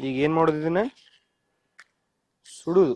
ಈಗ ಏನ್ ಮಾಡೋದಿನ ಸುಡುದು.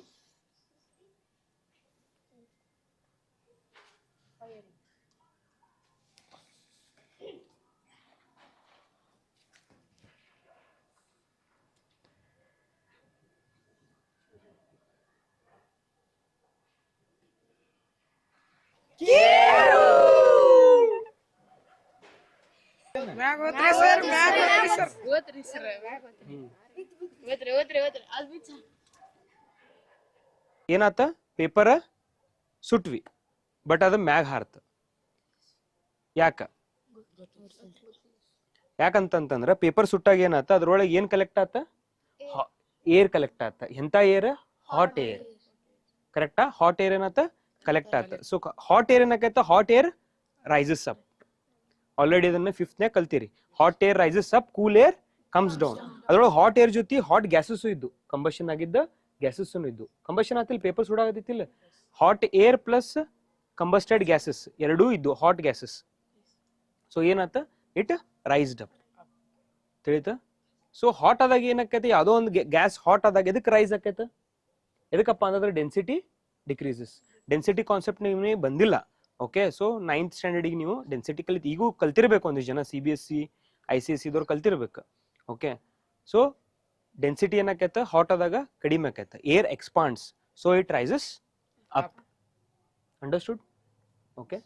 ಏನಾತ paper ಸುಟ್ವಿ but ಅದ ಮ್ಯಾಗ ಹಾರ್ತ. ಯಾಕಂತಂದ್ರ ಪೇಪರ್ ಸುಟ್ಟಾಗ ಏನಾತ ಅದ್ರೊಳಗೆ ಏನ್ ಕಲೆಕ್ಟ್ ಆತ, ಏರ್ ಕಲೆಕ್ಟ್ ಆತ. ಎಂತ ಏರ್? Hot air. ಕರೆಕ್ಟಾ? ಹಾಟ್ ಏರ್ ಏನಾತ ಕಲೆಕ್ಟ್ ಆತ. ಸೊ ಹಾಟ್ ಏರ್ ಏನಾಕೈತ, hot air rises up. Already ಅದನ್ನ 5th ನೇ ಕಲ್ತೀರಿ. Hot air rises up, cool air comes down. ಅದ್ರೊಳಗೆ ಹಾಟ್ ಏರ್ ಜೊತೆ ಹಾಟ್ ಗ್ಯಾಸಸ್ ಇದ್ದು, ಕಂಬಷನ್ ಆಗಿದ್ದ ಗ್ಯಾಸಸ್ ಇದ್ದು. ಕಂಬಷನ್ ಆತಿಲ್, ಪೇಪರ್ ಸುಡಾಗತ್ತಿಲ್ಲ. Hot air plus combusted gases ಎರಡೂ ಇದ್ದು, ಹಾಟ್ ಗ್ಯಾಸಸ್. ಸೊ ಏನಾತ, ಇಟ್ ರೈಸ್ಡ್ ಅಪ್. ತಿಳಿತ? ಸೊ ಹಾಟ್ ಆದಾಗ ಏನಾಕೈತಿ, ಯಾವುದೋ ಒಂದು ಗ್ಯಾಸ್ ಹಾಟ್ ಆದಾಗ ಎದಕ್ಕೆ ರೈಸ್ ಆಕೈತ? ಎದಕ್ಕಪ್ಪ ಅಂತಂದ್ರೆ ಡೆನ್ಸಿಟಿ ಡಿಕ್ರೀಸಸ್. ಡೆನ್ಸಿಟಿ ಕಾನ್ಸೆಪ್ಟ್ ನೀವು ಬಂದಿಲ್ಲ. ಓಕೆ, ಸೊ 9th ಸ್ಟ್ಯಾಂಡರ್ಡಿಗೆ ನೀವು ಡೆನ್ಸಿಟಿ ಈಗೂ ಕಲ್ತಿರ್ಬೇಕು. ಒಂದಿಷ್ಟು ಜನ CBSE ICSE ದವ್ರು ಕಲ್ತಿರ್ಬೇಕು. ಓಕೆ, ಸೊ ಡೆನ್ಸಿಟಿ ಏನಾಕೈತ, ಹಾಟ್ ಆದಾಗ ಕಡಿಮೆ ಆಕೈತ. Air expands, so it rises up. Understood? Okay.